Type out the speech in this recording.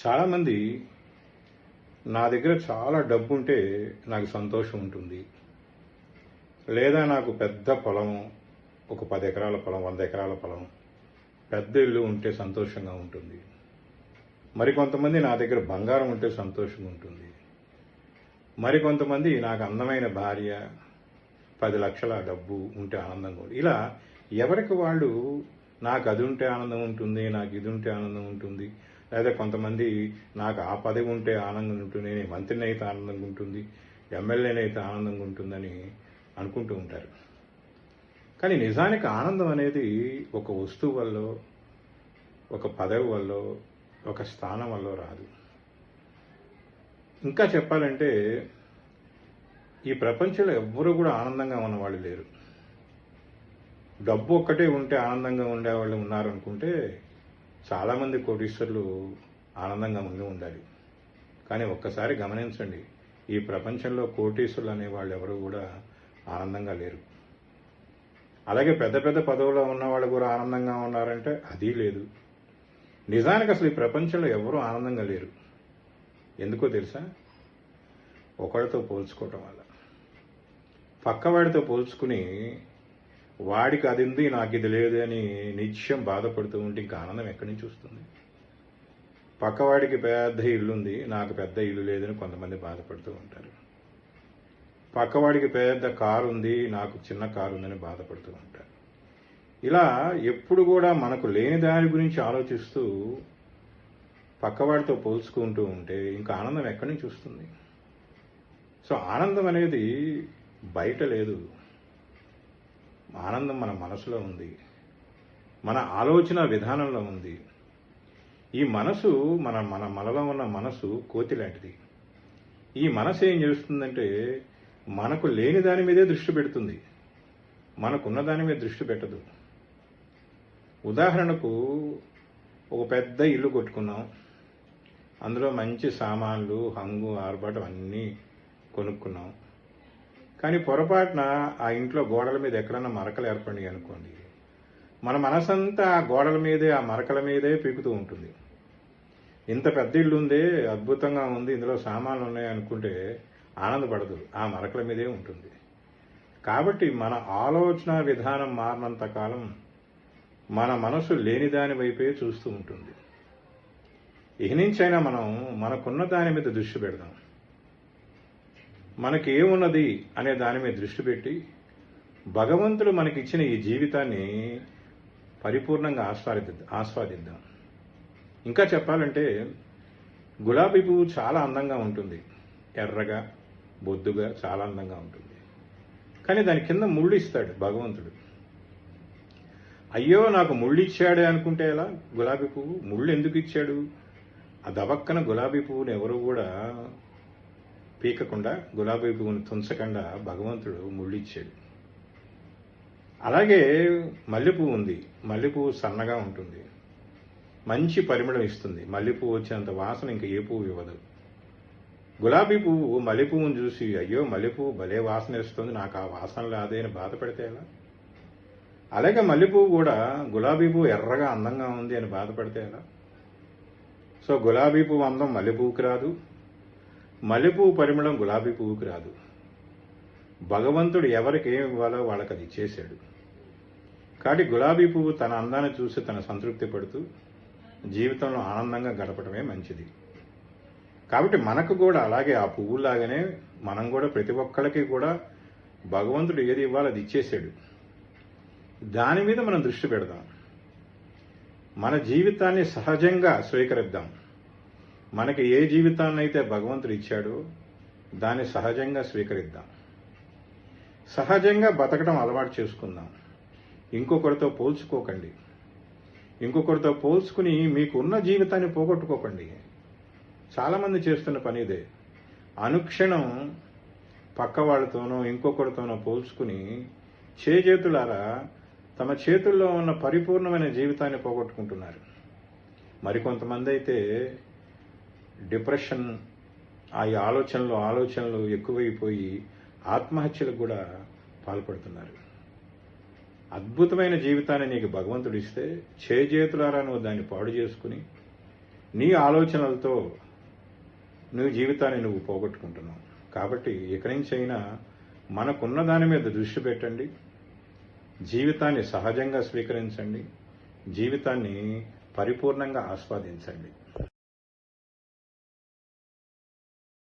చాలామంది నా దగ్గర చాలా డబ్బు ఉంటే నాకు సంతోషం ఉంటుంది, లేదా నాకు పెద్ద పొలం, ఒక 10 ఎకరాల పొలం, 100 ఎకరాల పొలం, పెద్ద ఇల్లు ఉంటే సంతోషంగా ఉంటుంది. మరికొంతమంది నా దగ్గర బంగారం ఉంటే సంతోషంగా ఉంటుంది. మరికొంతమంది నాకు అందమైన భార్య, 10 లక్షల డబ్బు ఉంటే ఆనందంగా ఉంటుంది. ఇలా ఎవరికి వాళ్ళు నాకు అది ఉంటే ఆనందం ఉంటుంది, నాకు ఇది ఉంటే ఆనందం ఉంటుంది, లేదా కొంతమంది నాకు ఆ పదవి ఉంటే ఆనందంగా ఉంటుంది, నేను మంత్రిని అయితే ఆనందంగా ఉంటుంది, ఎమ్మెల్యేనైతే ఆనందంగా ఉంటుందని అనుకుంటూ ఉంటారు. కానీ నిజానికి ఆనందం అనేది ఒక వస్తువు వల్ల, ఒక పదవి వల్ల, ఒక స్థానం వల్ల రాదు. ఇంకా చెప్పాలంటే ఈ ప్రపంచంలో ఎవ్వరూ కూడా ఆనందంగా ఉన్నవాళ్ళు లేరు. డబ్బు ఒక్కటే ఉంటే ఆనందంగా ఉండేవాళ్ళు ఉన్నారనుకుంటే చాలామంది కోటీశ్వరులు ఆనందంగా ఉండాలి. కానీ ఒక్కసారి గమనించండి, ఈ ప్రపంచంలో కోటీశ్వరులు అనేవాళ్ళు ఎవరు కూడా ఆనందంగా లేరు. అలాగే పెద్ద పెద్ద పదవుల్లో ఉన్నవాళ్ళు కూడా ఆనందంగా ఉన్నారంటే అది లేదు. నిజానికి అసలు ఈ ప్రపంచంలో ఎవరూ ఆనందంగా లేరు. ఎందుకో తెలుసా? ఒకరితో పోల్చుకోవటం వల్ల. పక్కవాడితో పోల్చుకుని వాడికి అది ఉంది, నాకు ఇది లేదు అని నిత్యం బాధపడుతూ ఉంటే ఇంకా ఆనందం ఎక్కడి నుంచి వస్తుంది? పక్కవాడికి పెద్ద ఇల్లు ఉంది, నాకు పెద్ద ఇల్లు లేదని కొంతమంది బాధపడుతూ ఉంటారు. పక్కవాడికి పెద్ద కారు ఉంది, నాకు చిన్న కారు ఉందని బాధపడుతూ ఉంటారు. ఇలా ఎప్పుడు కూడా మనకు లేని దాని గురించి ఆలోచిస్తూ పక్కవాడితో పోల్చుకుంటూ ఉంటే ఇంకా ఆనందం ఎక్కడి నుంచి వస్తుంది? సో ఆనందం అనేది బయట లేదు. ఆనందం మన మనసులో ఉంది, మన ఆలోచన విధానంలో ఉంది. ఈ మనసు మనలో ఉన్న మనసు కోతి లాంటిది. ఈ మనసు ఏం చేస్తుందంటే మనకు లేని దాని మీదే దృష్టి పెడుతుంది, మనకున్న దాని మీద దృష్టి పెట్టదు. ఉదాహరణకు ఒక పెద్ద ఇల్లు కొట్టుకున్నాం, అందులో మంచి సామాన్లు, హంగు ఆర్భాటం అన్నీ కొనుక్కున్నాం. కానీ పొరపాటున ఆ ఇంట్లో గోడల మీద ఎక్కడన్నా మరకలు ఏర్పడినాయి అనుకోండి, మన మనసంతా ఆ గోడల మీదే, ఆ మరకల మీదే పీకుతూ ఉంటుంది. ఇంత పెద్ద ఇల్లు ఉందే, అద్భుతంగా ఉంది, ఇందులో సామాన్లు ఉన్నాయి అనుకుంటే ఆనందపడదు, ఆ మరకల మీదే ఉంటుంది. కాబట్టి మన ఆలోచన విధానం మారినంత కాలం మన మనసు లేని దాని వైపే చూస్తూ ఉంటుంది. ఇక నుంచైనా మనం మనకున్న దాని మీద దృష్టి పెడదాం. మనకి ఏమున్నది అనే దాని మీద దృష్టి పెట్టి భగవంతుడు మనకిచ్చిన ఈ జీవితాన్ని పరిపూర్ణంగా ఆస్వాదిద్దాం. ఇంకా చెప్పాలంటే గులాబీ పువ్వు చాలా అందంగా ఉంటుంది, ఎర్రగా బొద్దుగా చాలా అందంగా ఉంటుంది. కానీ దాని కింద ముళ్ళు ఇస్తాడు భగవంతుడు. అయ్యో నాకు ముళ్ళు ఇచ్చాడే అనుకుంటే ఎలా? గులాబీ పువ్వు ముళ్ళు ఎందుకు ఇచ్చాడు? ఆ దవక్కన గులాబీ పువ్వుని ఎవరు కూడా పీకకుండా, గులాబీ పువ్వుని తుంచకుండా భగవంతుడు ముళ్ళు ఇచ్చాడు. అలాగే మల్లెపువ్వు ఉంది, మల్లెపువ్వు సన్నగా ఉంటుంది, మంచి పరిమళం ఇస్తుంది. మల్లెపువ్వు వచ్చినంత వాసన ఇంకా ఏ పువ్వు ఇవ్వదు. గులాబీ పువ్వు మల్లెపువ్వును చూసి అయ్యో మల్లెపువ్వు భలే వాసన ఇస్తుంది, నాకు ఆ వాసన రాదే అని బాధపడితే ఎలా? అలాగే మల్లెపువ్వు కూడా గులాబీ పువ్వు ఎర్రగా అందంగా ఉంది అని బాధపడితే ఎలా? సో గులాబీ పువ్వు అందం మల్లెపువ్వుకి రాదు, మల్లెపువ్వు పరిమళం గులాబీ పువ్వుకి రాదు. భగవంతుడు ఎవరికి ఏమి ఇవ్వాలో వాళ్ళకి అది ఇచ్చేశాడు. కాబట్టి గులాబీ పువ్వు తన అందాన్ని చూసి తన సంతృప్తి పడుతూ జీవితంలో ఆనందంగా గడపడమే మంచిది. కాబట్టి మనకు కూడా అలాగే ఆ పువ్వులాగానే మనం కూడా ప్రతి ఒక్కరికి కూడా భగవంతుడు ఏది ఇవ్వాలో అది ఇచ్చేశాడు. దాని మీద మనం దృష్టి పెడదాం. మన జీవితాన్ని సహజంగా స్వీకరిద్దాం. మనకి ఏ జీవితాన్ని అయితే భగవంతుడు ఇచ్చాడో దాన్ని సహజంగా స్వీకరిద్దాం. సహజంగా బతకడం అలవాటు చేసుకుందాం. ఇంకొకరితో పోల్చుకోకండి. ఇంకొకరితో పోల్చుకుని మీకున్న జీవితాన్ని పోగొట్టుకోకండి. చాలామంది చేస్తున్న పని ఇదే. అనుక్షణం పక్క వాళ్ళతోనో ఇంకొకరితోనో పోల్చుకుని చేతులారా తమ చేతుల్లో ఉన్న పరిపూర్ణమైన జీవితాన్ని పోగొట్టుకుంటున్నారు. మరికొంతమంది అయితే డిప్రెషన్, ఆ ఆలోచనలు ఎక్కువైపోయి ఆత్మహత్యలకు కూడా పాల్పడుతున్నారు. అద్భుతమైన జీవితాన్ని నీకు భగవంతుడు ఇస్తే చేతులారా నువ్వు దాన్ని పాడు చేసుకుని నీ ఆలోచనలతో నువ్వు జీవితాన్ని నువ్వు పోగొట్టుకుంటున్నావు. కాబట్టి ఇక్కడి నుంచి అయినా మనకున్న దాని మీద దృష్టి పెట్టండి, జీవితాన్ని సహజంగా స్వీకరించండి, జీవితాన్ని పరిపూర్ణంగా ఆస్వాదించండి.